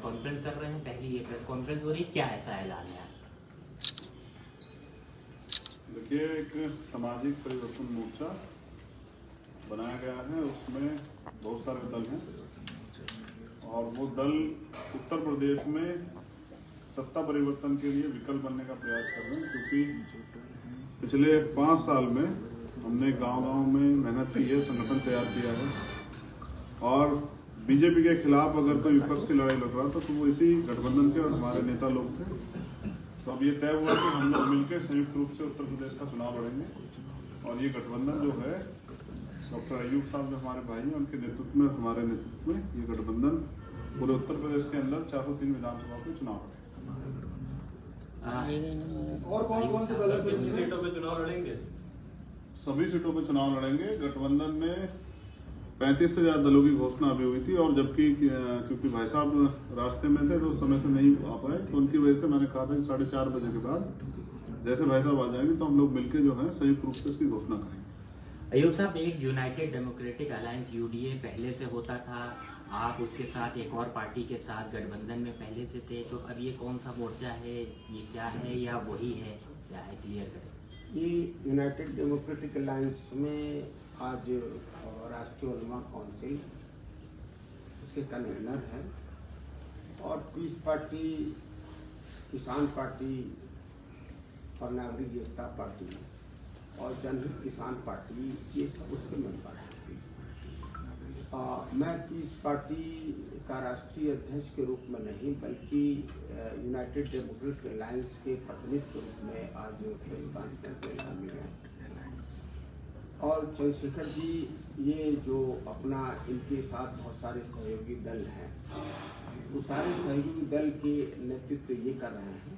Conference कर रहे हैं, पहली ये प्रेस कॉन्फ्रेंस हो रही है, क्या ऐसा ऐलान है? देखिए, एक सामाजिक परिवर्तन मोर्चा बनाया गया है, उसमें बहुत सारे दल हैं और वो दल उत्तर प्रदेश में सत्ता परिवर्तन के लिए विकल्प बनने का प्रयास कर रहे हैं, क्योंकि पिछले 5 साल में हमने गांव-गांव में मेहनत की है, संगठन तैयार किया है और बीजेपी के खिलाफ अगर कोई विपक्ष की लड़ाई लड़ रहा था तो वो इसी गठबंधन के और हमारे नेता लोग थे। तो अब ये तय हुआ कि हम लोग मिलकर संयुक्त रूप से उत्तर प्रदेश का चुनाव लड़ेंगे और ये गठबंधन जो है डॉक्टर अयूब साहब जो हमारे भाई हैं उनके नेतृत्व में, हमारे नेतृत्व में ये गठबंधन पूरे उत्तर प्रदेश के अंदर 403 विधानसभा के चुनाव लड़ेगा। और कौन से दल सीटों पे चुनाव लड़ेंगे? सभी सीटों पे चुनाव लड़ेंगे। गठबंधन में 35 से ज्यादा दलों की घोषणा अभी हुई थी और जबकि क्योंकि भाई साहब रास्ते में थे तो उस समय से नहीं आ पाए, तो उनकी वजह से मैंने कहा था कि 4:30 बजे के बाद जैसे भाई साहब आ जाएंगे तो हम लोग मिलकर जो है संयुक्त रूप से इसकी घोषणा करेंगे। अयूब साहब, एक यूनाइटेड डेमोक्रेटिक अलायंस यूडीए पहले से होता था, आप उसके साथ एक और पार्टी के साथ गठबंधन में पहले से थे, तो अब ये कौन सा मोर्चा है, ये क्या है या वही है, क्या है, क्लियर करें। ये यूनाइटेड डेमोक्रेटिक अलायंस में आज राष्ट्रीय उलमा काउंसिल उसके कन्वीनर हैं और पीस पार्टी, किसान पार्टी और नागरिक एकता पार्टी और जनहित किसान पार्टी, ये सब उसके मेंबर हैं। मैं पीस पार्टी का राष्ट्रीय अध्यक्ष के रूप में नहीं बल्कि यूनाइटेड डेमोक्रेटिक अलायंस के प्रतिनिधि के रूप में आज प्रेस कॉन्फ्रेंस में शामिल हैं। और चंद्रशेखर जी ये जो अपना इनके साथ बहुत सारे सहयोगी दल हैं, वो सारे सहयोगी दल के नेतृत्व ये कर रहे हैं,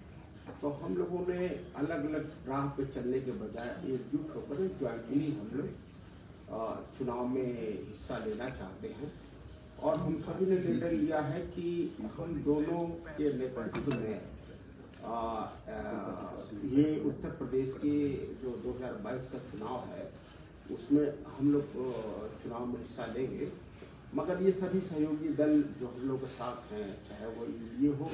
तो हम लोगों ने अलग अलग राह पे चलने के बजाय एकजुट होकर ज्वाइंटली हम लोग चुनाव में हिस्सा लेना चाहते हैं और हम सभी ने निर्णय लिया है कि हम दोनों के नेतृत्व में ये उत्तर प्रदेश के जो 2022 का चुनाव है उसमें हम लोग चुनाव में हिस्सा लेंगे, मगर ये सभी सहयोगी दल जो हम लोग के साथ हैं, चाहे वो ये हो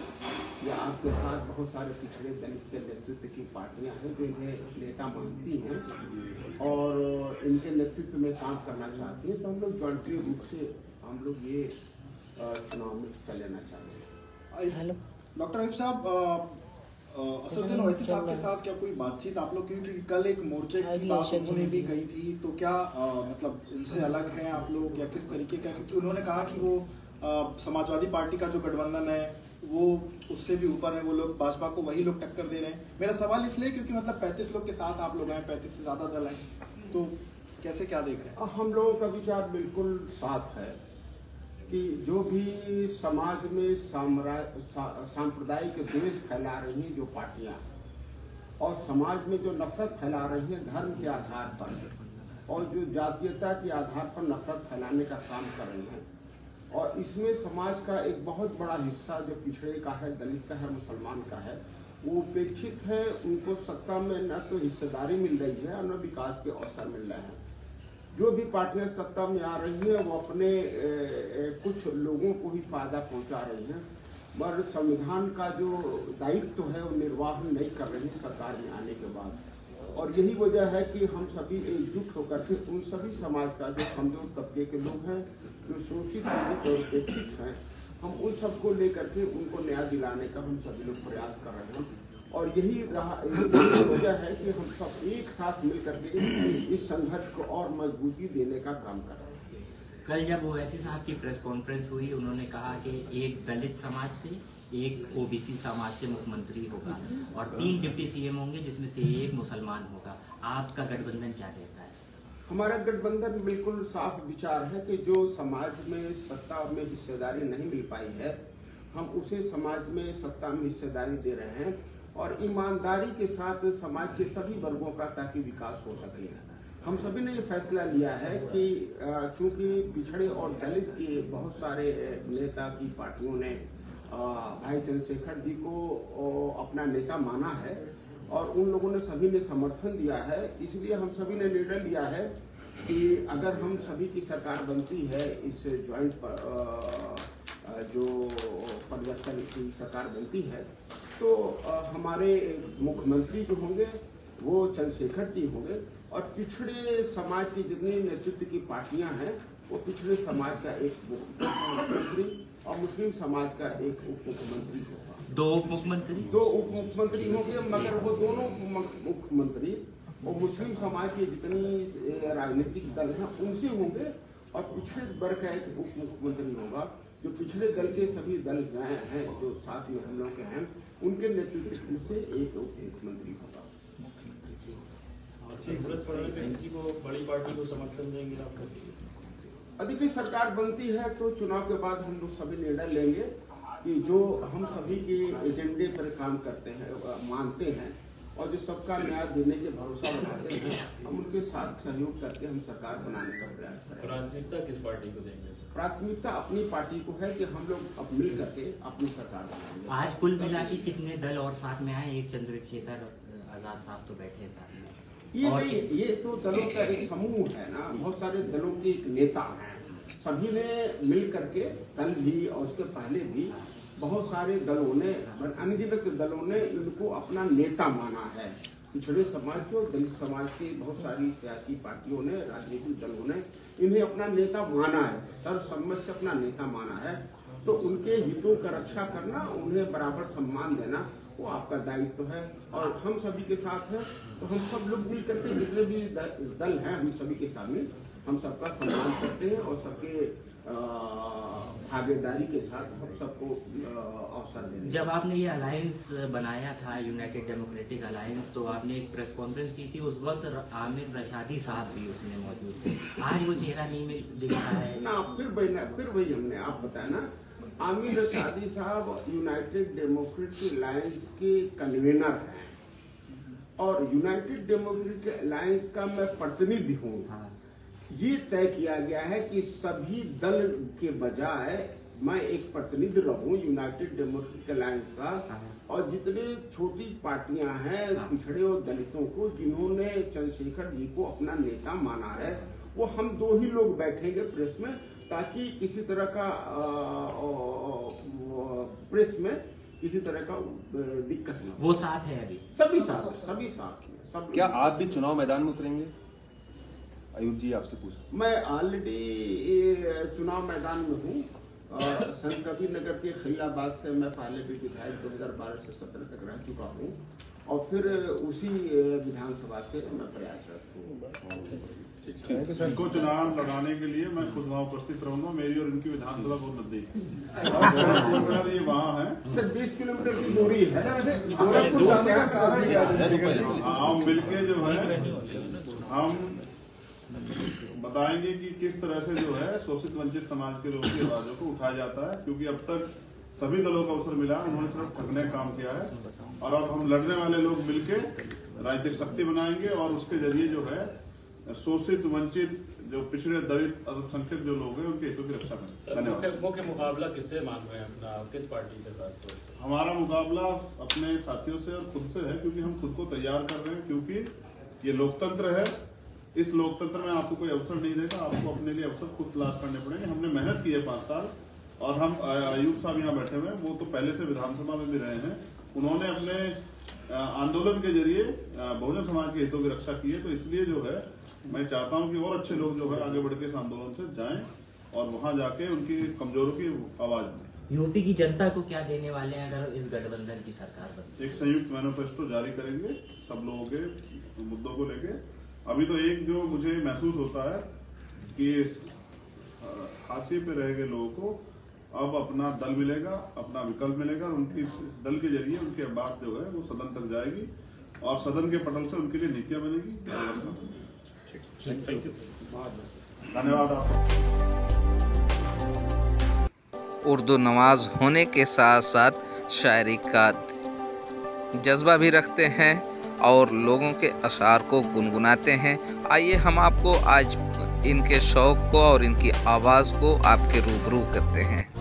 या आपके साथ बहुत सारे पिछड़े दल के नेतृत्व की पार्टियां हैं जो इन्हें नेता मानती हैं और इनके नेतृत्व में काम करना चाहती हैं, तो हम लोग जॉइंटली रूप से हम लोग ये चुनाव में हिस्सा लेना चाहते हैं। हेलो डॉक्टर अयूब साहब, असदुद्दीन ओवैसी साहब के साथ क्या कोई बातचीत आप लोग, क्योंकि कल एक मोर्चे की बात उन्होंने भी कही थी, तो क्या मतलब उनसे अलग हैं आप लोग या किस तरीके का, क्योंकि उन्होंने कहा कि वो समाजवादी पार्टी का जो गठबंधन है वो उससे भी ऊपर है, वो लोग भाजपा को वही लोग टक्कर दे रहे हैं। मेरा सवाल इसलिए क्योंकि मतलब 35 लोग के साथ आप लोग हैं, 35 से ज़्यादा दल हैं, तो कैसे क्या देख रहे हैं? हम लोगों का विचार बिल्कुल साफ है कि जो भी समाज में सांप्रदायिक द्वेष फैला रही हैं जो पार्टियां और समाज में जो नफरत फैला रही हैं धर्म के आधार पर और जो जातीयता के आधार पर नफरत फैलाने का काम कर रही हैं, और इसमें समाज का एक बहुत बड़ा हिस्सा जो पिछड़े का है, दलित का है, मुसलमान का है, वो उपेक्षित है। उनको सत्ता में न तो हिस्सेदारी मिल रही है और न विकास के अवसर मिल रहे हैं। जो भी पार्टियां सत्ता में आ रही हैं वो अपने कुछ लोगों को ही फायदा पहुंचा रही हैं, मगर संविधान का जो दायित्व है वो निर्वाह नहीं कर रही है सरकार में आने के बाद। और यही वजह है कि हम सभी एकजुट होकर के उन सभी समाज का जो कमजोर तबके के लोग हैं, जो शोषित पीड़ित और उपेक्षित हैं, हम उन सबको लेकर के उनको न्याय दिलाने का हम सभी लोग प्रयास कर रहे हैं। और यही वजह है कि हम सब एक साथ मिलकर के इस संघर्ष को और मजबूती देने का काम कर रहे हैं। कल जब ओवैसी साहब की प्रेस कॉन्फ्रेंस हुई, उन्होंने कहा कि एक दलित समाज से, एक ओबीसी समाज से मुख्यमंत्री होगा और 3 डिप्टी सीएम होंगे जिसमें से एक मुसलमान होगा। आपका गठबंधन क्या कहता है? हमारा गठबंधन बिल्कुल साफ विचार है कि जो समाज में सत्ता में हिस्सेदारी नहीं मिल पाई है, हम उसे समाज में सत्ता में हिस्सेदारी दे रहे हैं और ईमानदारी के साथ समाज के सभी वर्गों का ताकि विकास हो सके। हम सभी ने ये फैसला लिया है कि चूंकि पिछड़े और दलित के बहुत सारे नेता की पार्टियों ने भाई चंद्रशेखर जी को अपना नेता माना है और उन लोगों ने सभी ने समर्थन दिया है, इसलिए हम सभी ने निर्णय लिया है कि अगर हम सभी की सरकार बनती है इस ज्वाइंट जो परिवर्तन की सरकार बनती है तो हमारे मुख्यमंत्री जो होंगे वो चंद्रशेखर जी होंगे और पिछड़े समाज की जितनी नेतृत्व की पार्टियां हैं वो पिछड़े समाज का एक मुख्यमंत्री और मुस्लिम समाज का एक उप मुख्यमंत्री होगा। दो उप मुख्यमंत्री होंगे, मगर वो दोनों मुख्यमंत्री और मुस्लिम समाज के जितनी राजनीतिक दल हैं उनसे होंगे और पिछड़े वर्ग का एक उप मुख्यमंत्री होगा। जो पिछड़े दल के सभी दल हैं जो साथी हम लोग के हैं उनके नेतृत्व से एक उप मुख्यमंत्री होगा। किसी को बड़ी पार्टी को समर्थन देंगे आप? अधिकतर सरकार बनती है तो चुनाव के बाद हम लोग सभी निर्णय लेंगे कि जो हम सभी के एजेंडे पर काम करते हैं मानते हैं और जो सबका न्याय देने के भरोसा बनाते हैं हम उनके साथ सहयोग करके हम सरकार बनाने का प्रयास करेंगे। प्राथमिकता किस पार्टी को देंगे? प्राथमिकता अपनी पार्टी को है कि हम लोग अब मिल करके अपनी सरकार बनाएंगे। आज कुल मिला के कितने दल और साथ में आए? एक चंद्रशेखर आजाद साहब तो बैठे साथ में। ये तो दलों का एक समूह है ना, बहुत सारे दलों के एक नेता हैं, सभी ने मिल करके कल भी और उसके पहले भी बहुत सारे दलों ने अनगिनत दलों ने इनको अपना नेता माना है। पिछड़े समाज के और दलित समाज के बहुत सारी सियासी पार्टियों ने राजनीतिक दलों ने इन्हें अपना नेता माना है, सर्वसम्मत से अपना नेता माना है। तो उनके हितों का रक्षा करना, उन्हें बराबर सम्मान देना वो आपका दायित्व है और हम सभी के साथ है। तो हम सब लोग मिल करके जितने भी दल हैं हम सभी के सामने हम सबका सम्मान करते हैं और सबके भागीदारी के साथ हम सबको अवसर देते हैं। जब आपने ये अलायंस बनाया था यूनाइटेड डेमोक्रेटिक अलायंस तो आपने एक प्रेस कॉन्फ्रेंस की थी, उस वक्त आमिर रशादी साहब भी उसमें मौजूद थे। आज वो चेहरा नहीं दिख रहा है ना, फिर वही हमने आप बताया ना, आमिर रशादी साहब यूनाइटेड डेमोक्रेटिक अलायंस के कन्वीनर हैं और यूनाइटेड डेमोक्रेटिक अलायंस का मैं प्रतिनिधि हूँ। ये तय किया गया है कि सभी दल के बजाय मैं एक प्रतिनिधि रहूं यूनाइटेड डेमोक्रेटिक अलायंस का और जितने छोटी पार्टियां हैं पिछड़े और दलितों को जिन्होंने चंद्रशेखर जी को अपना नेता माना है वो हम दो ही लोग बैठेंगे प्रेस में ताकि किसी तरह का प्रेस में किसी तरह का दिक्कत न हो। वो साथ है अभी सभी साथ हैं सब। क्या आप भी चुनाव मैदान में उतरेंगे? अयूब जी आपसे पूछ। मैं ऑलरेडी चुनाव मैदान में हूँ। संत कबीर नगर के खलीलाबाद से मैं पहले भी विधायक 2012 से 17 तक रह चुका हूँ और फिर उसी विधानसभा से मैं प्रयासरत हूँ। इनको चुनाव लड़ाने के लिए मैं खुद वहाँ उपस्थित रहूंगा। मेरी और इनकी विधानसभा बहुत नजदीक है। ये वहाँ है सर 20 किलोमीटर की दूरी है। हम मिलके जो है हम बताएंगे कि किस तरह से जो है शोषित वंचित समाज के लोगों की आवाजों को उठाया जाता है, क्योंकि अब तक सभी दलों का अवसर मिला, उन्होंने सिर्फ ठगने काम किया है और अब हम लड़ने वाले लोग मिलके राजनीतिक शक्ति बनाएंगे और उसके जरिए जो है शोषित वंचित जो पिछड़े दलित अल्पसंख्यक जो लोग हैं उनके हितों की रक्षा करें। धन्यवाद। मुख्य मुकाबला किससे मान रहे हैं अपना, किस पार्टी से खासतौर से? हमारा मुकाबला अपने साथियों से और खुद से है, क्योंकि हम खुद को तैयार कर रहे हैं, क्योंकि ये लोकतंत्र है। इस लोकतंत्र में आपको कोई अवसर नहीं देगा, आपको अपने लिए अवसर खुद तलाश करने पड़ेंगे। हमने मेहनत की है 5 साल और हम अयूब साहब यहाँ बैठे हुए हैं, वो तो पहले से विधानसभा में भी रहे हैं। उन्होंने अपने आंदोलन के जरिए बहुजन समाज के हितों की रक्षा की है, तो इसलिए जो है मैं चाहता हूँ कि और अच्छे लोग जो है आगे बढ़ के इस आंदोलन से जाएं और वहां जाके उनकी कमजोरों की आवाज बने। यूपी की जनता को क्या देने वाले हैं अगर इस गठबंधन की सरकार बनती? एक संयुक्त मैनिफेस्टो जारी करेंगे सब लोगों के मुद्दों को लेके। अभी तो एक जो मुझे महसूस होता है कि हाशिए पे रह गए लोगों को अब अपना दल मिलेगा, अपना विकल्प मिलेगा, उनकी दल के जरिए उनकी बात जो है वो सदन तक जाएगी और सदन के पटल से उनके लिए नीतियां बनेगी। धन्यवाद आपका। उर्दू नवाज होने के साथ साथ शायरी का जज्बा भी रखते हैं और लोगों के अशार को गुनगुनाते हैं। आइए हम आपको आज इनके शौक़ को और इनकी आवाज़ को आपके रूबरू करते हैं।